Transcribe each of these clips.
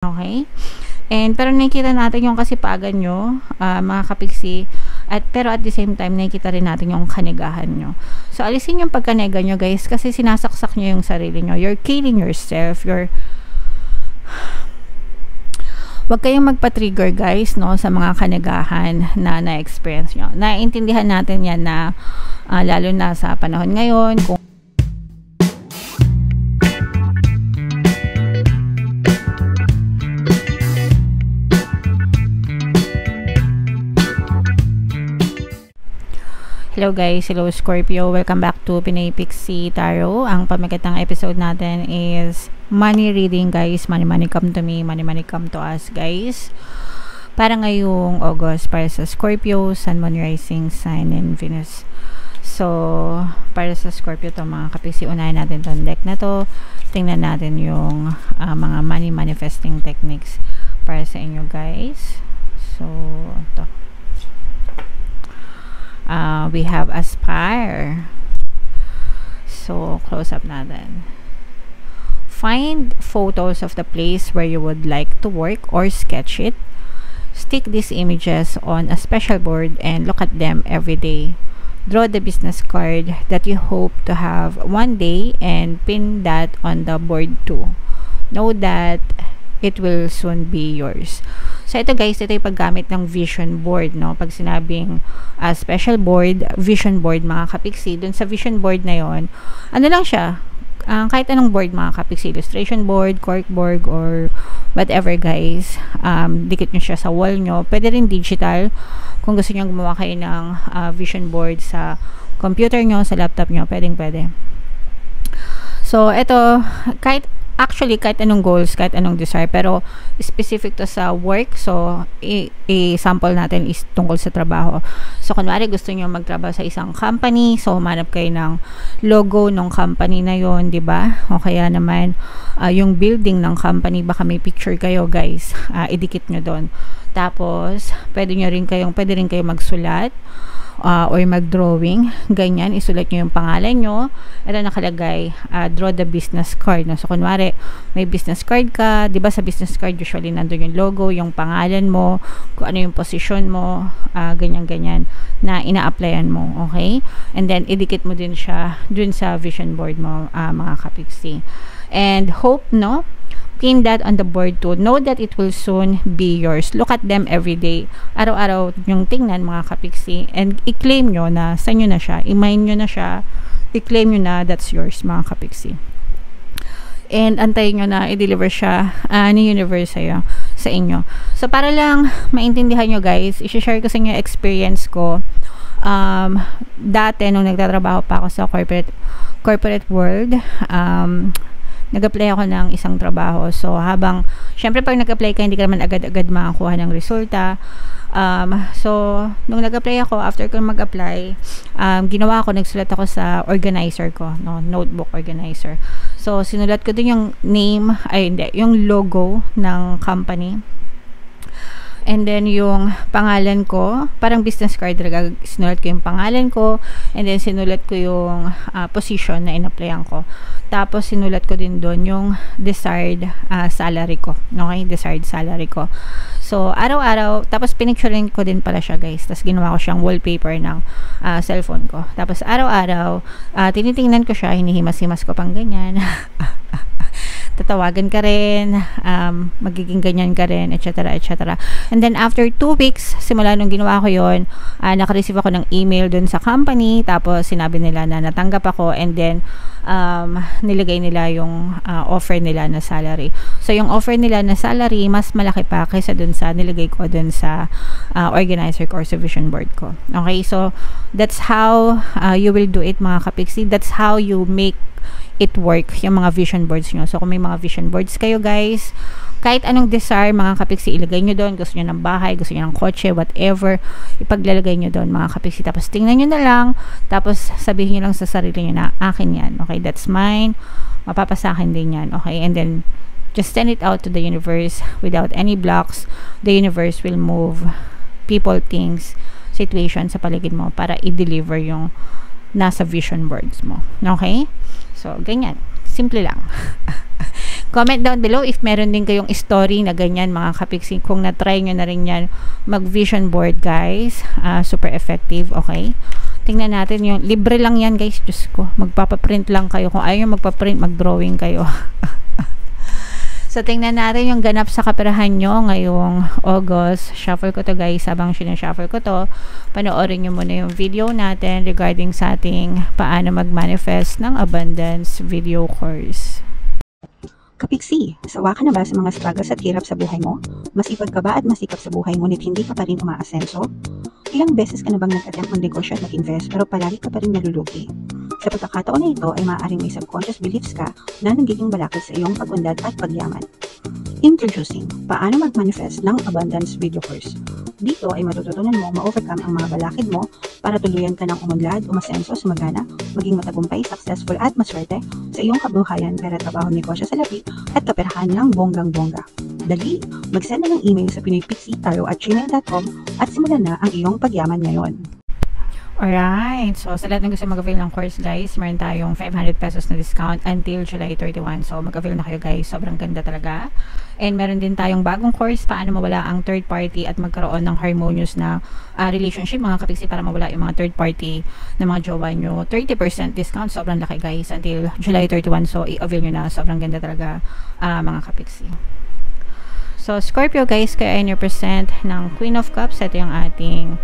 Okay? And pero nakikita natin yung kasipagan nyo, mga kapiksi, pero at the same time, nakikita rin natin yung kanigahan nyo. So, alisin yung pagkanega nyo, guys, kasi sinasaksak nyo yung sarili nyo. You're killing yourself. Huwag kayong magpa-trigger, guys, no, sa mga kanigahan na na-experience nyo. Naiintindihan natin yan na lalo na sa panahon ngayon, kung hello guys, hello Scorpio, welcome back to Pinay Pixie Tarot. Ang pamagat ng episode natin is money reading, guys. Money come to me, money come to us, guys. Para ngayong August, para sa Scorpio, Sun, Moon, Rising, Sign, and Venus. So, para sa Scorpio to mga kapiksi, unahin natin tong deck na to. Tingnan natin yung mga money manifesting techniques para sa inyo, guys. So, to. We have Aspire. So, close up natin. Find photos of the place where you would like to work or sketch it. Stick these images on a special board and look at them every day. Draw the business card that you hope to have one day and pin that on the board too. Know that it will soon be yours. So, ito guys, ito yung paggamit ng vision board, no? Pag sinabing special board, vision board, mga kapiksi, dun sa vision board na yon, ano lang siya, kahit anong board, mga kapiksi, illustration board, cork board, or whatever, guys, dikit nyo siya sa wall nyo. Pwede rin digital, kung gusto nyo gumawa kayo ng vision board sa computer nyo, sa laptop nyo, pwede. So, ito, kahit anong goals, kahit anong desire, pero specific to sa work. So, i-sample natin is tungkol sa trabaho. So, kunwari gusto nyo magtrabaho sa isang company, so humanap kayo ng logo ng company na yon, di ba? O kaya naman, yung building ng company, baka may picture kayo, guys, idikit nyo doon. Tapos, pwede rin kayong magsulat, or mag-drawing, ganyan, isulat nyo yung pangalan nyo. Ito nakalagay, draw the business card, no? So, kunwari, may business card ka, di ba sa business card, usually nandun yung logo, yung pangalan mo, kung ano yung position mo, ganyan, na ina-applyan mo, okay? And then, idikit mo din siya dun sa vision board mo, mga kapiksi. And hope, no? Pin that on the board too. Know that it will soon be yours. Look at them every day. Araw-araw yung tingnan, mga kapiksi. And i-claim nyo na sa inyo na siya. I-mine nyo na siya. I-claim nyo na that's yours, mga kapiksi. And antayin nyo na i-deliver siya ni universe sa inyo. So, para lang maintindihan nyo, guys, i-share ko sa inyo experience ko. Dati, nung nagtatrabaho pa ako sa corporate world, nag-apply ako ng isang trabaho. So, syempre pag nag-apply ka, hindi ka naman agad-agad makakuha ng resulta. So, nung nag-apply ako, after ko mag-apply, ginawa ko, nagsulat ako sa organizer ko, no, notebook organizer. So, sinulat ko din yung yung logo ng company. And then, yung pangalan ko, parang business card, sinulat ko yung pangalan ko, and then sinulat ko yung position na in-applyan ko. Tapos, sinulat ko din doon yung desired salary ko. Okay? Desired salary ko. So, araw-araw, tapos pinicturein ko din pala siya, guys. Tapos, ginawa ko siyang wallpaper ng cellphone ko. Tapos, araw-araw, tinitingnan ko siya, hinihimas-himas ko pang ganyan. Tatawagan ka rin, magiging ganyan ka rin, etc. And then, after 2 weeks, simula nung ginawa ko yon, nakareceive ako ng email dun sa company, tapos sinabi nila na natanggap ako, and then, nilagay nila yung offer nila na salary. So, yung offer nila na salary, mas malaki pa kaysa dun sa nilagay ko dun sa organizer ko or sa vision board ko. Okay, so, that's how you will do it, mga kapiksi. That's how you make it work, yung mga vision boards nyo. So, kung may mga vision boards kayo, guys, kahit anong desire, mga kapiksi, ilagay nyo doon. Gusto nyo ng bahay, gusto nyo ng kotse, whatever, ipaglalagay nyo doon, mga kapiksi. Tapos, tingnan nyo na lang, tapos, sabihin nyo lang sa sarili nyo na, akin yan. Okay, that's mine. Mapapasakin din yan. Okay, and then, just send it out to the universe without any blocks. The universe will move people, things, situation sa paligid mo para i-deliver yung nasa vision boards mo. Okay? So, ganyan. Simple lang. Comment down below if meron din kayong story na ganyan mga kapiksi. Kung na-try nyo na rin yan, mag-vision board guys. Super effective, okay? Tingnan natin yung, libre lang yan guys. Diyos ko, magpapaprint lang kayo. Kung ayaw magpaprint, mag-drawing kayo. So, tingnan natin yung ganap sa kaperahan nyo ngayong August. Shuffle ko to guys. Habang sinashuffle ko to, panoorin nyo muna yung video natin regarding sa ating paano mag-manifest ng abundance video course. Kapiksi, sawa ka na ba sa mga struggles at hirap sa buhay mo? Masipag ka ba at masikap sa buhay ngunit hindi ka pa rin umaasenso? Ilang beses ka na bang nag-attempt mag-negosyo at mag-invest pero palagi ka pa rin nalulugi? Sa pagkakataon na ito ay maaaring may subconscious beliefs ka na nagiging balakid sa iyong pag-unlad at pagyaman. Introducing, paano mag-manifest ng abundance video course. Dito ay matututunan mo ma-overcome ang mga balakid mo para tuluyan ka ng umunlad, umasenso, sumagana, maging matagumpay, successful at maswerte sa iyong kabuhayan, pera, trabaho, negosyo sa lapi at kaperahan ng bonggang-bongga. Dali, mag-send na ng email sa pinoypixie@gmail.com at simulan na ang iyong pagyaman ngayon. Alright, so sa lahat ng gusto mag-avail ng course guys, meron tayong 500 pesos na discount until July 31. So mag-avail na kayo guys, sobrang ganda talaga. And meron din tayong bagong course, paano mawala ang third party at magkaroon ng harmonious na relationship mga kapiksi para mawala yung mga third party na mga jowa nyo. 30% discount, sobrang laki guys until July 31. So i-avail nyo na, sobrang ganda talaga mga kapiksi. So Scorpio guys, kaya 9% ng Queen of Cups, ito yung ating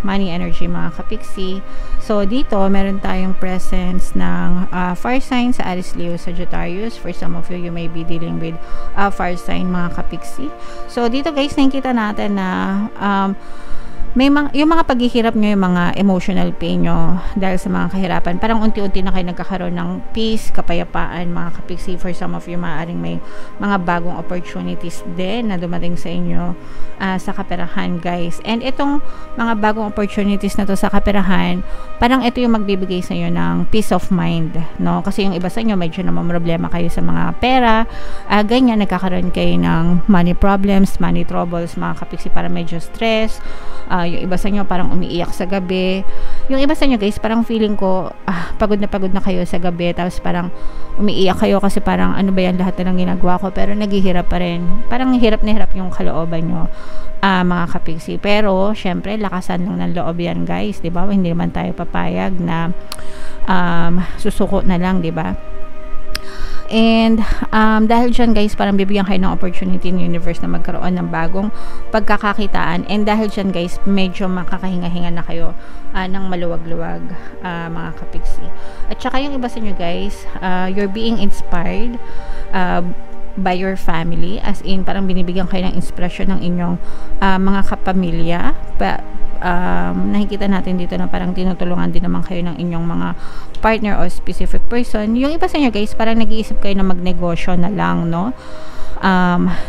money energy mga kapiksi. So dito meron tayong presence ng fire sign sa Aries, Leo, Sagittarius. For some of you, you may be dealing with fire sign mga kapiksi. So dito guys, nakikita natin na yung mga paghihirap nyo, yung mga emotional pain nyo dahil sa mga kahirapan, parang unti-unti na kayo nagkakaroon ng peace, kapayapaan mga kapiksi. For some of you, maaaring may mga bagong opportunities din na dumating sa inyo sa kaperahan guys. And itong mga bagong opportunities na to sa kaperahan, parang ito yung magbibigay sa inyo ng peace of mind, no? Kasi yung iba sa inyo medyo naman problema kayo sa mga pera, ganyan, nagkakaroon kayo ng money problems, money troubles mga kapiksi, para medyo stress. Yung iba sa inyo parang umiiyak sa gabi. Yung iba sa inyo guys, parang feeling ko pagod na kayo sa gabi, tapos parang umiiyak kayo kasi parang ano ba yan, lahat na lang ginagawa ko, pero naghihirap pa rin. Parang hirap na hirap yung kalooban nyo mga kapiksi. Pero syempre lakasan lang ng loob yan guys, 'di ba? Hindi naman tayo papayag na susuko na lang, 'di ba? And dahil dyan guys, parang bibigyan kayo ng opportunity ng universe na magkaroon ng bagong pagkakakitaan. And dahil dyan guys, medyo makakahinga-hinga na kayo ng maluwag-luwag mga kapiksi. At saka yung iba sa inyo guys, you're being inspired by your family, as in parang binibigyan kayo ng inspirasyon ng inyong mga kapamilya. Nakikita natin dito na parang tinutulungan din naman kayo ng inyong mga partner o specific person. Yung iba sa inyo guys, parang nag-iisip kayo na magnegosyo na lang, no?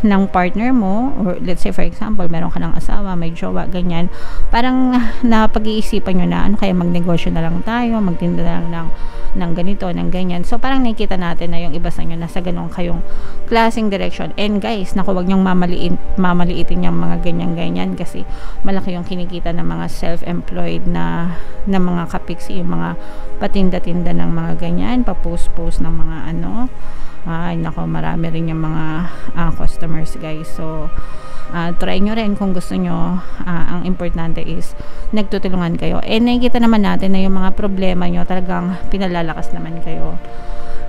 Ng partner mo, or let's say for example, meron ka ng asawa, may jowa, ganyan. Parang napag-iisipan nyo na, ano kaya magnegosyo na lang tayo, magtinda na lang ng ganito, ng ganyan. So parang nakikita natin na yung iba sa inyo nasa ganun kayong klaseng direction. And guys, naku, wag nyong mamaliitin yung mga ganyan-ganyan kasi malaki yung kinikita ng mga self-employed na mga kapiksi, yung mga patinda-tinda ng mga ganyan, pa-post-post ng mga ano. Ay, nako, marami rin yung mga customers guys. So try nyo rin kung gusto nyo. Ang importante is nagtutulungan kayo. Nakikita naman natin na yung mga problema nyo talagang pinalalakas naman kayo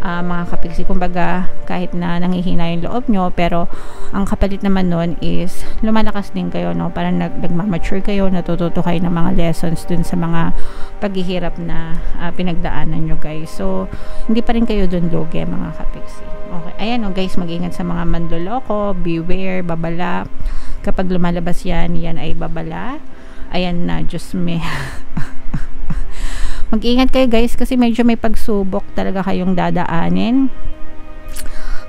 mga kapiksi. Kumbaga, kahit na nangihina yung loob nyo, pero ang kapalit naman nun is lumalakas din kayo, no? Parang nagmamature kayo, natututo kayo ng mga lessons dun sa mga paghihirap na pinagdaanan nyo guys. So hindi pa rin kayo dun lugi mga kapiksi. Okay, ayan guys, mag-ingat sa mga manloloko, beware, babala. Kapag lumalabas yan ay babala. Ayan na, Diyos me. Mag-ingat kayo guys kasi medyo may pagsubok talaga kayong dadaanin.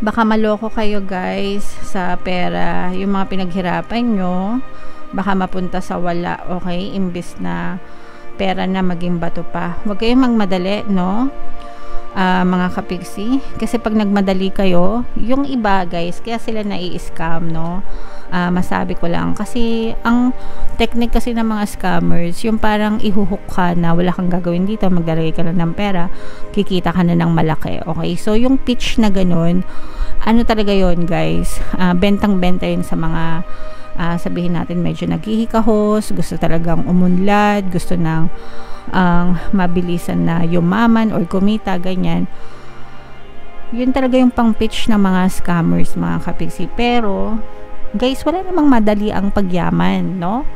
Baka maloko kayo guys sa pera, yung mga pinaghirapan nyo, baka mapunta sa wala, okay? Imbis na pera na maging bato pa. Huwag kayong magmadali, no? mga kapiksi. Kasi pag nagmadali kayo, yung iba guys, kaya sila nai-scam, no? Masabi ko lang. Kasi ang technique kasi ng mga scammers, yung parang ihuhook ka na wala kang gagawin dito, maglalagay ka lang ng pera, kikita ka na ng malaki. Okay? So, yung pitch na ganun, ano talaga yon guys? Bentang-benta yun sa mga sabihin natin medyo naghihikahos, gusto talagang umunlad, gusto ng mabilisan na yumaman or kumita, ganyan. Yun talaga yung pang pitch ng mga scammers, mga kapiksi. Pero guys, wala namang madali ang pagyaman, no?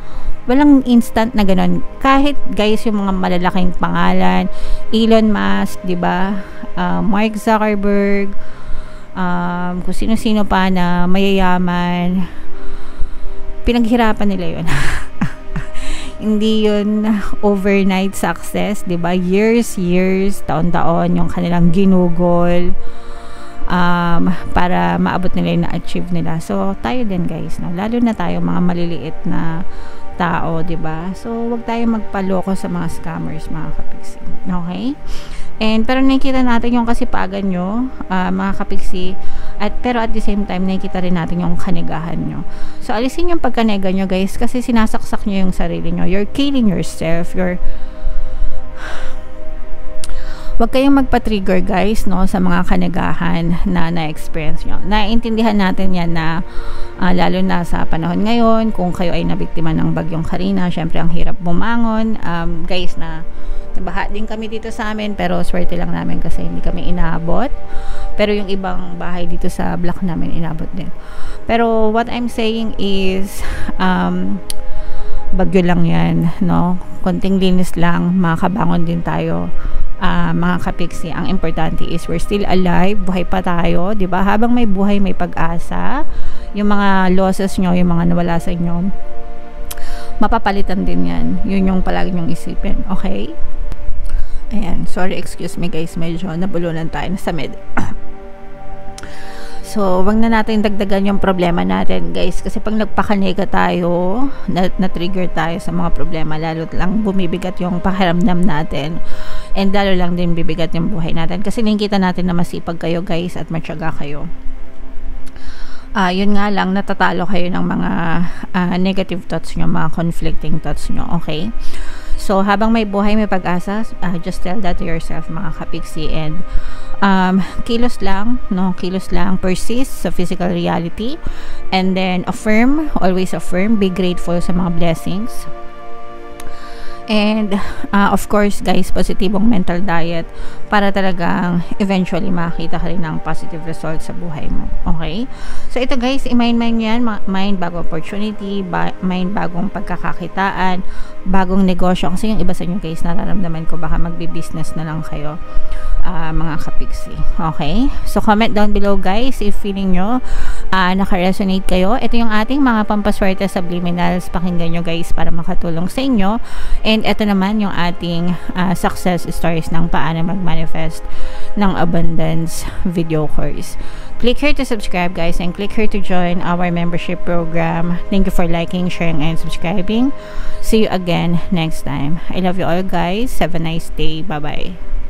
Walang instant na ganun. Kahit guys, yung mga malalaking pangalan, Elon Musk, 'di ba? Mark Zuckerberg, kung sino-sino pa na mayayaman, pinaghirapan nila 'yon. Hindi yun overnight success, 'di ba? Years, taon-taon yung kanilang ginugol para maabot nila yung na-achieve nila. So, tayo din guys, no? Lalo na tayo mga maliliit na tao, 'di ba? So, wag tayong magpaloko sa mga scammers, mga kapiksi. Okay? Pero nakikita natin yung kasipagan nyo, mga kapiksi, pero at the same time, nakikita rin natin yung kanigahan nyo. So, alisin yung pagkanega nyo, guys, kasi sinasaksak nyo yung sarili nyo. You're killing yourself. Huwag kayong magpa-trigger guys, no, sa mga kanagahan na na-experience nyo. Naiintindihan natin yan na lalo na sa panahon ngayon, kung kayo ay nabiktima ng bagyong Karina, syempre ang hirap bumangon. Guys, nabaha din kami dito sa amin, pero swerte lang namin kasi hindi kami inaabot. Pero yung ibang bahay dito sa block namin inabot din. Pero what I'm saying is bagyo lang yan, no? Konting linis lang, makakabangon din tayo. Mga kapiksi, ang importante is we're still alive, buhay pa tayo, 'di ba? Habang may buhay, may pag-asa. Yung mga losses nyo, yung mga nawala sa inyo, mapapalitan din yan. Yun yung palagi nyong isipin, okay? Ayan, sorry, excuse me guys, medyo nabulunan tayo sa med. So, wag na natin dagdagan yung problema natin, guys. Kasi pag nagpakanega tayo, na-trigger tayo sa mga problema, lalo lang bumibigat yung pakiramdam natin. And lalo lang din bibigat yung buhay natin. Kasi nakikita natin na masipag kayo, guys, at matyaga kayo. Yun nga lang, natatalo kayo ng mga negative thoughts nyo, mga conflicting thoughts nyo, okay? So, habang may buhay, may pag-asa, just tell that to yourself, mga kapiksi. And kilos lang, no? Kilos lang, persist sa physical reality. And then, always affirm, be grateful sa mga blessings. And, of course, guys, positibong mental diet para talagang eventually makita ka rin ng positive results sa buhay mo. Okay? So, ito guys, i-mind yan. Mind bagong opportunity, mind bagong pagkakakitaan, bagong negosyo. Kasi yung iba sa inyo guys, nararamdaman ko baka magbi-business na lang kayo, mga kapiksi. Okay? So, comment down below guys if feeling nyo naka-resonate kayo. Ito yung ating mga pampaswerte subliminals. Pakinggan nyo guys para makatulong sa inyo. And ito naman yung ating success stories ng paano mag-manifest ng abundance video course. Click here to subscribe guys and click here to join our membership program. Thank you for liking, sharing, and subscribing. See you again next time. I love you all guys. Have a nice day. Bye-bye.